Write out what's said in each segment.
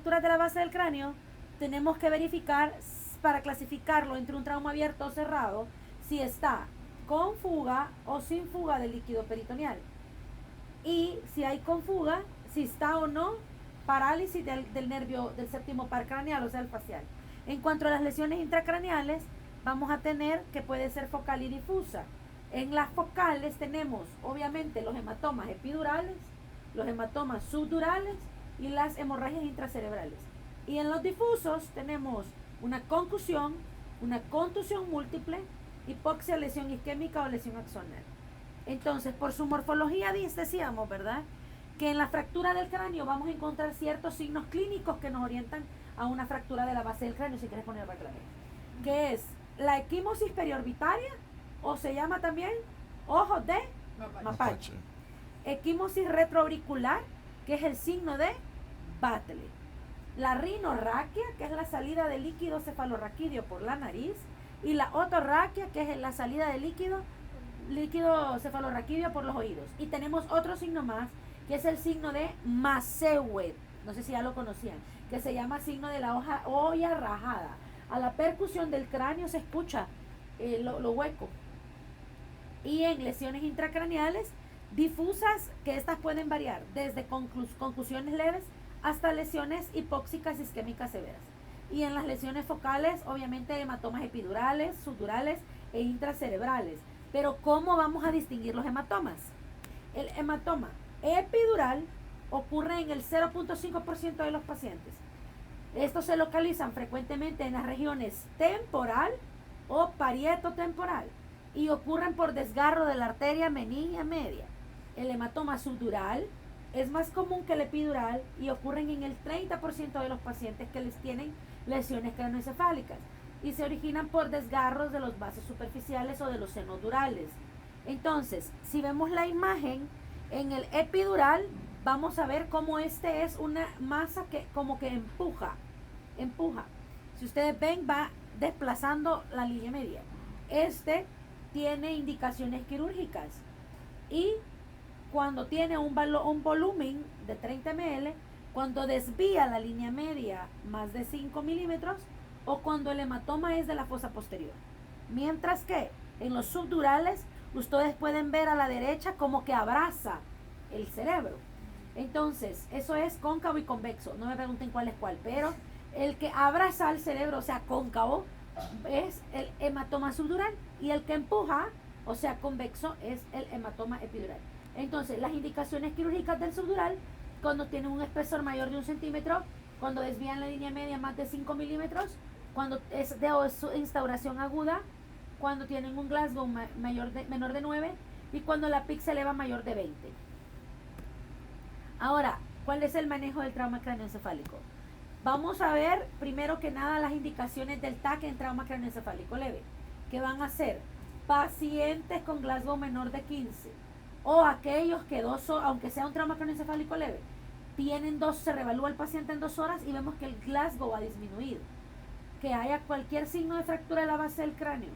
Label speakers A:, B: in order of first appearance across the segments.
A: fracturas de la base del cráneo, tenemos que verificar para clasificarlo entre un trauma abierto o cerrado si está con fuga o sin fuga de líquido peritoneal. Y si hay con fuga, si está o no parálisis del nervio del séptimo par craneal, o sea, el facial. En cuanto a las lesiones intracraneales, vamos a tener que puede ser focal y difusa. En las focales tenemos, obviamente, los hematomas epidurales, los hematomas subdurales y las hemorragias intracerebrales. Y en los difusos tenemos una contusión múltiple, hipoxia, lesión isquémica o lesión axonal. Entonces, por su morfología decíamos, ¿verdad?, que en la fractura del cráneo vamos a encontrar ciertos signos clínicos que nos orientan a una fractura de la base del cráneo, si quieres poner para clave, que es la equimosis periorbitaria, o se llama también ojos de mapache. Equimosis retroauricular, que es el signo de Batley. La rinorraquia, que es la salida de líquido cefalorraquídeo por la nariz, y la otorraquia, que es la salida de líquido cefalorraquídeo por los oídos. Y tenemos otro signo más, que es el signo de Masewet, no sé si ya lo conocían, que se llama signo de la olla rajada. A la percusión del cráneo se escucha lo hueco. Y en lesiones intracraneales difusas, que estas pueden variar desde concusiones leves hasta lesiones hipóxicas isquémicas severas. Y en las lesiones focales, obviamente, hematomas epidurales, subdurales e intracerebrales. Pero ¿cómo vamos a distinguir los hematomas? El hematoma epidural ocurre en el 0.5% de los pacientes. Estos se localizan frecuentemente en las regiones temporal o parietotemporal y ocurren por desgarro de la arteria meningia media. El hematoma subdural es más común que el epidural y ocurren en el 30% de los pacientes que les tienen lesiones craneoencefálicas y se originan por desgarros de los vasos superficiales o de los senos durales. Entonces, si vemos la imagen en el epidural, vamos a ver cómo este es una masa que como que empuja. Si ustedes ven, va desplazando la línea media. Este tiene indicaciones quirúrgicas y cuando tiene un volumen de 30 ml, cuando desvía la línea media más de 5 milímetros o cuando el hematoma es de la fosa posterior. Mientras que en los subdurales, ustedes pueden ver a la derecha como que abraza el cerebro. Entonces, eso es cóncavo y convexo. No me pregunten cuál es cuál, pero el que abraza el cerebro, o sea, cóncavo, es el hematoma subdural y el que empuja, o sea, convexo, es el hematoma epidural. Entonces, las indicaciones quirúrgicas del subdural, cuando tienen un espesor mayor de 1 centímetro, cuando desvían la línea media más de 5 milímetros, cuando es de instauración aguda, cuando tienen un Glasgow menor de 9 y cuando la PIC se eleva mayor de 20. Ahora, ¿cuál es el manejo del trauma craneoencefálico? Vamos a ver primero que nada las indicaciones del TAC en trauma craneoencefálico leve, que van a ser pacientes con Glasgow menor de 15 o aquellos que aunque sea un trauma craneoencefálico leve, se reevalúa el paciente en 2 horas y vemos que el Glasgow ha disminuido. Que haya cualquier signo de fractura de la base del cráneo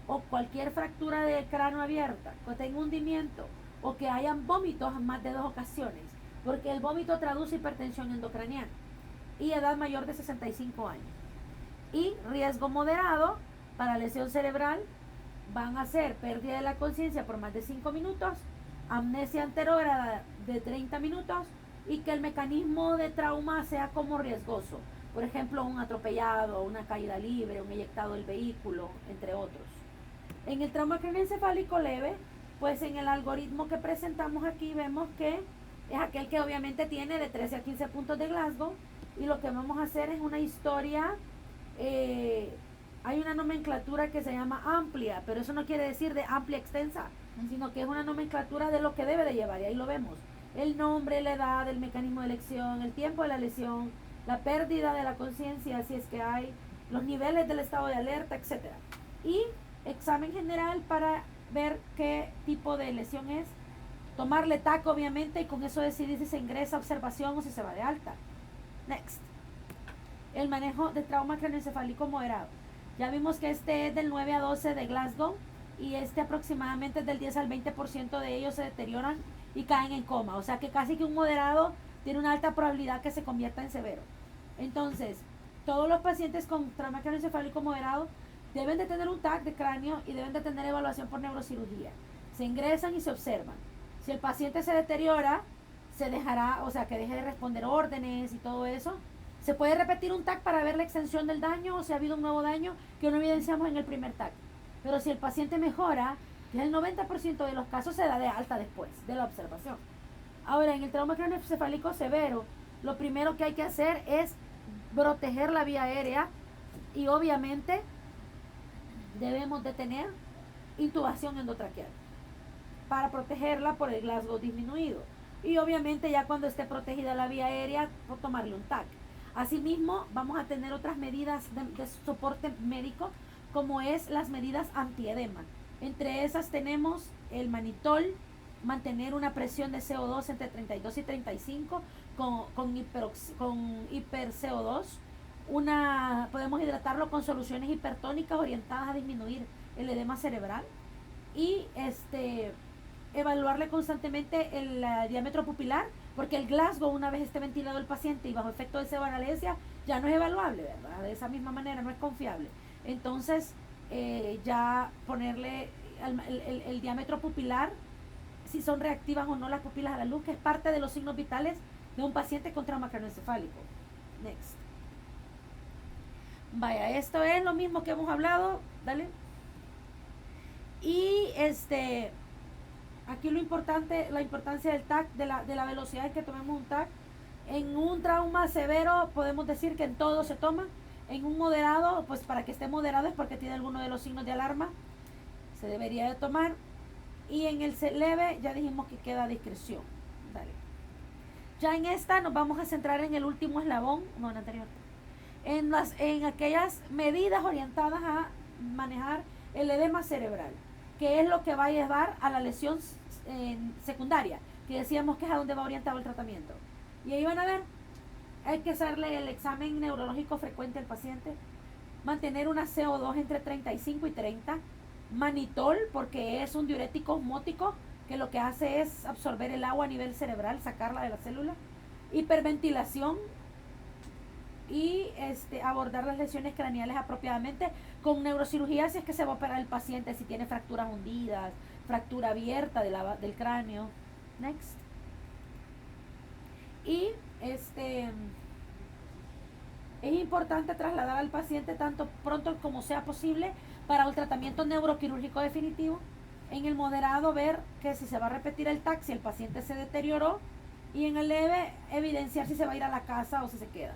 A: o cualquier fractura de cráneo abierta, que tenga hundimiento o que hayan vómitos en más de 2 ocasiones, porque el vómito traduce hipertensión endocraniana y edad mayor de 65 años. Y riesgo moderado para lesión cerebral van a ser pérdida de la conciencia por más de 5 minutos, amnesia anterógrada de 30 minutos y que el mecanismo de trauma sea como riesgoso. Por ejemplo, un atropellado, una caída libre, un eyectado del vehículo, entre otros. En el trauma craneoencefálico leve, pues en el algoritmo que presentamos aquí vemos que es aquel que obviamente tiene de 13 a 15 puntos de Glasgow y lo que vamos a hacer es una historia, hay una nomenclatura que se llama amplia, pero eso no quiere decir de amplia extensa, sino que es una nomenclatura de lo que debe de llevar y ahí lo vemos. El nombre, la edad, el mecanismo de lesión, el tiempo de la lesión, la pérdida de la conciencia, si es que hay, los niveles del estado de alerta, etc. Y examen general para ver qué tipo de lesión es, tomarle TAC obviamente y con eso decidir si se ingresa a observación o si se va de alta. Next. El manejo de trauma craneoencefálico moderado. Ya vimos que este es del 9 a 12 de Glasgow y este aproximadamente del 10 al 20% de ellos se deterioran y caen en coma. O sea que casi que un moderado tiene una alta probabilidad que se convierta en severo. Entonces, todos los pacientes con trauma craneoencefálico moderado deben de tener un TAC de cráneo y deben de tener evaluación por neurocirugía. Se ingresan y se observan. Si el paciente se deteriora, se dejará, o sea, que deje de responder órdenes y todo eso. Se puede repetir un TAC para ver la extensión del daño o si ha habido un nuevo daño que no evidenciamos en el primer TAC. Pero si el paciente mejora, que es el 90% de los casos, se da de alta después de la observación. Ahora, en el trauma craneoencefálico severo, lo primero que hay que hacer es proteger la vía aérea y obviamente debemos de tener intubación endotraqueal para protegerla por el Glasgow disminuido. Y obviamente ya cuando esté protegida la vía aérea, por tomarle un TAC. Asimismo, vamos a tener otras medidas de soporte médico, como es las medidas antiedema. Entre esas tenemos el manitol, mantener una presión de CO2 entre 32 y 35 con hiper CO2. Podemos hidratarlo con soluciones hipertónicas orientadas a disminuir el edema cerebral. Y evaluarle constantemente el diámetro pupilar, porque el Glasgow, una vez esté ventilado el paciente y bajo efecto de seborrhea, ya no es evaluable, ¿verdad? De esa misma manera no es confiable. Entonces, ya ponerle el diámetro pupilar, si son reactivas o no las pupilas a la luz, que es parte de los signos vitales de un paciente con trauma craneoencefálico. Next. Vaya, esto es lo mismo que hemos hablado, dale. Y aquí lo importante, la importancia del TAC, de la velocidad en que tomemos un TAC. En un trauma severo podemos decir que en todo se toma. En un moderado, pues para que esté moderado es porque tiene alguno de los signos de alarma, se debería de tomar. Y en el leve ya dijimos que queda a discreción. Dale. Ya en esta nos vamos a centrar en el último eslabón, no en el anterior, en aquellas medidas orientadas a manejar el edema cerebral, que es lo que va a llevar a la lesión secundaria, que decíamos que es a donde va orientado el tratamiento. Y ahí van a ver, hay que hacerle el examen neurológico frecuente al paciente, mantener una CO2 entre 35 y 30, manitol, porque es un diurético osmótico que lo que hace es absorber el agua a nivel cerebral, sacarla de la célula, hiperventilación y abordar las lesiones craneales apropiadamente con neurocirugía si es que se va a operar el paciente, si tiene fracturas hundidas, fractura abierta del cráneo. Next. Y es importante trasladar al paciente tanto pronto como sea posible para el tratamiento neuroquirúrgico definitivo. En el moderado, ver que si se va a repetir el TAC, si el paciente se deterioró, y en el leve, evidenciar si se va a ir a la casa o si se queda.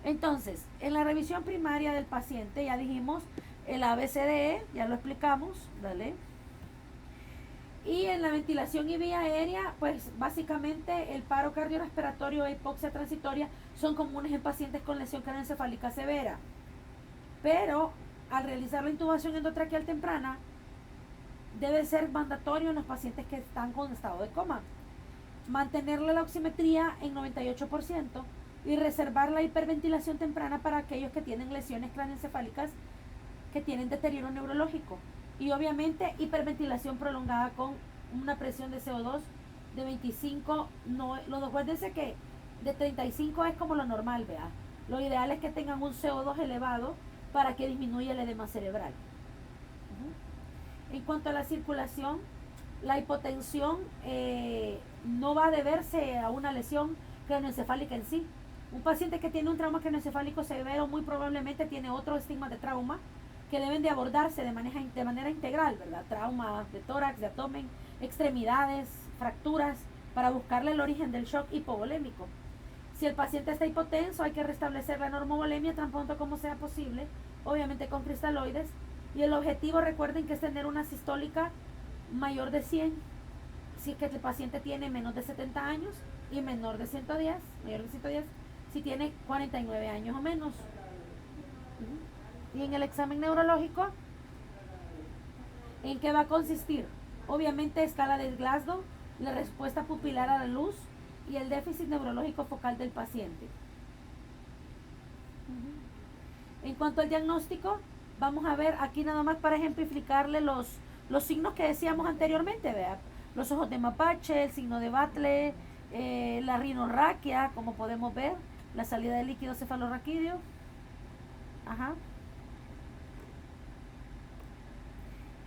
A: Entonces, en la revisión primaria del paciente, ya dijimos el ABCDE, ya lo explicamos, dale. Y en la ventilación y vía aérea, pues básicamente el paro cardiorrespiratorio e hipoxia transitoria son comunes en pacientes con lesión craneoencefálica severa. Pero al realizar la intubación endotraqueal temprana, debe ser mandatorio en los pacientes que están con estado de coma. Mantenerle la oximetría en 98% y reservar la hiperventilación temprana para aquellos que tienen lesiones craneoencefálicas que tienen deterioro neurológico. Y obviamente hiperventilación prolongada con una presión de CO2 de 25. Acuérdense que de 35 es como lo normal, vea. Lo ideal es que tengan un CO2 elevado para que disminuya el edema cerebral. En cuanto a la circulación, la hipotensión no va a deberse a una lesión craneoencefálica en sí. Un paciente que tiene un trauma craneoencefálico severo muy probablemente tiene otro estigma de trauma que deben de abordarse de manera integral, ¿verdad? Trauma de tórax, de abdomen, extremidades, fracturas, para buscarle el origen del shock hipovolémico. Si el paciente está hipotenso, hay que restablecer la normovolemia tan pronto como sea posible, obviamente con cristaloides. Y el objetivo, recuerden, que es tener una sistólica mayor de 100, si es que el paciente tiene menos de 70 años, y menor de 110, mayor de 110, si tiene 49 años o menos. Y en el examen neurológico, ¿en qué va a consistir? Obviamente escala de Glasgow, la respuesta pupilar a la luz y el déficit neurológico focal del paciente. En cuanto al diagnóstico, vamos a ver aquí nada más para ejemplificarle los signos que decíamos anteriormente, ¿vea? Los ojos de mapache, el signo de Batle, la rinorraquia, como podemos ver, la salida de líquido cefalorraquídeo. Ajá.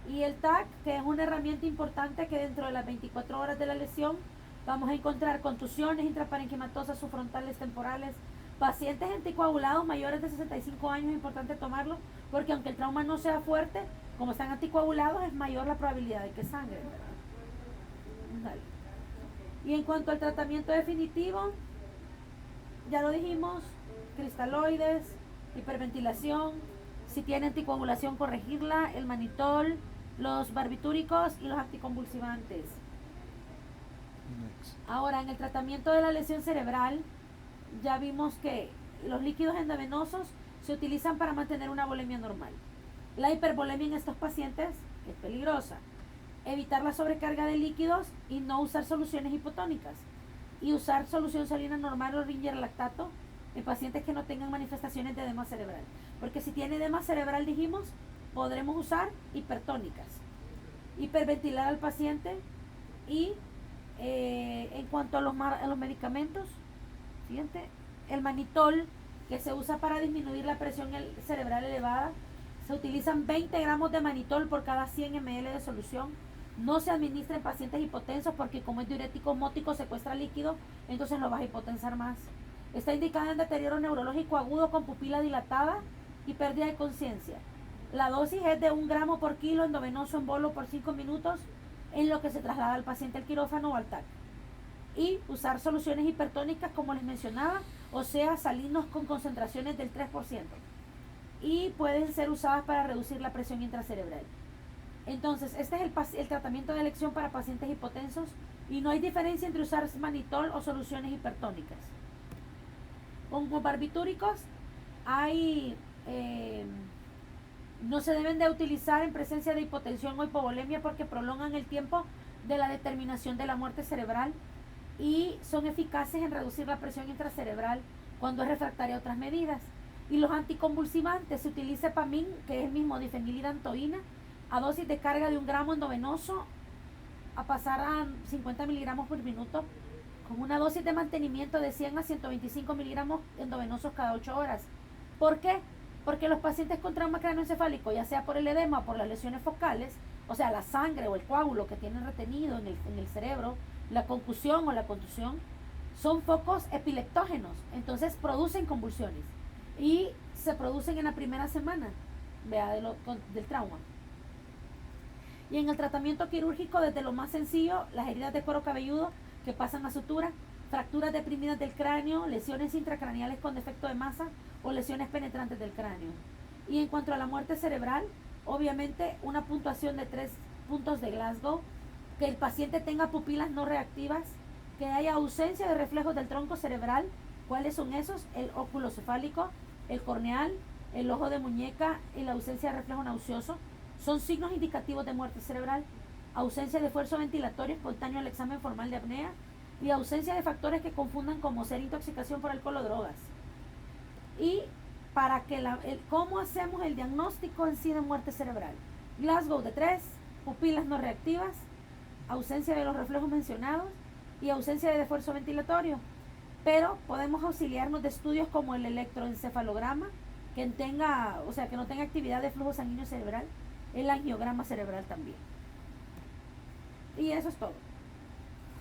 A: Y el TAC, que es una herramienta importante que dentro de las 24 horas de la lesión vamos a encontrar contusiones intraparenquimatosas subfrontales temporales. Pacientes anticoagulados mayores de 65 años es importante tomarlo porque aunque el trauma no sea fuerte, como están anticoagulados es mayor la probabilidad de que sangren, ¿verdad? Dale. Y en cuanto al tratamiento definitivo, ya lo dijimos, cristaloides, hiperventilación, si tiene anticoagulación corregirla, el manitol, los barbitúricos y los anticonvulsivantes.
B: Next.
A: Ahora, en el tratamiento de la lesión cerebral, ya vimos que los líquidos endovenosos se utilizan para mantener una volemia normal. La hipervolemia en estos pacientes es peligrosa. Evitar la sobrecarga de líquidos y no usar soluciones hipotónicas. Y usar solución salina normal o Ringer lactato en pacientes que no tengan manifestaciones de edema cerebral. Porque si tiene edema cerebral, dijimos, podremos usar hipertónicas. Hiperventilar al paciente y en cuanto a los medicamentos, siguiente, el manitol, que se usa para disminuir la presión cerebral elevada, se utilizan 20 gramos de manitol por cada 100 ml de solución. No se administra en pacientes hipotensos porque como es diurético osmótico secuestra líquido, entonces lo vas a hipotensar más. Está indicada en deterioro neurológico agudo con pupila dilatada y pérdida de conciencia. La dosis es de 1 gramo por kilo endovenoso en bolo por 5 minutos en lo que se traslada al paciente al quirófano o al TAC. Y usar soluciones hipertónicas como les mencionaba, o sea, salinos con concentraciones del 3%. Y pueden ser usadas para reducir la presión intracerebral. Entonces, este es el tratamiento de elección para pacientes hipotensos y no hay diferencia entre usar manitol o soluciones hipertónicas. Con barbitúricos hay... no se deben de utilizar en presencia de hipotensión o hipovolemia porque prolongan el tiempo de la determinación de la muerte cerebral y son eficaces en reducir la presión intracerebral cuando es refractaria a otras medidas. Y los anticonvulsivantes, se utiliza Epamin, que es mismo difenilidantoína, a dosis de carga de 1 gramo endovenoso a pasar a 50 miligramos por minuto, con una dosis de mantenimiento de 100 a 125 miligramos endovenosos cada 8 horas. ¿Por qué? Porque los pacientes con trauma cráneoencefálico, ya sea por el edema o por las lesiones focales, o sea, la sangre o el coágulo que tienen retenido en el cerebro, la concusión o la contusión, son focos epileptógenos, entonces producen convulsiones y se producen en la primera semana, vea, del trauma. Y en el tratamiento quirúrgico, desde lo más sencillo, las heridas de cuero cabelludo que pasan a sutura, fracturas deprimidas del cráneo, lesiones intracraneales con defecto de masa o lesiones penetrantes del cráneo. Y en cuanto a la muerte cerebral, obviamente una puntuación de 3 puntos de Glasgow, que el paciente tenga pupilas no reactivas, que haya ausencia de reflejos del tronco cerebral. ¿Cuáles son esos? El óculo cefálico, el corneal, el ojo de muñeca y la ausencia de reflejo nauseoso. Son signos indicativos de muerte cerebral. Ausencia de esfuerzo ventilatorio espontáneo al examen formal de apnea y ausencia de factores que confundan como ser intoxicación por alcohol o drogas. Y para que ¿cómo hacemos el diagnóstico en sí de muerte cerebral? Glasgow de 3, pupilas no reactivas, ausencia de los reflejos mencionados y ausencia de esfuerzo ventilatorio. Pero podemos auxiliarnos de estudios como el electroencefalograma, que tenga, o sea, que no tenga actividad de flujo sanguíneo cerebral, el angiograma cerebral también. Y eso es todo.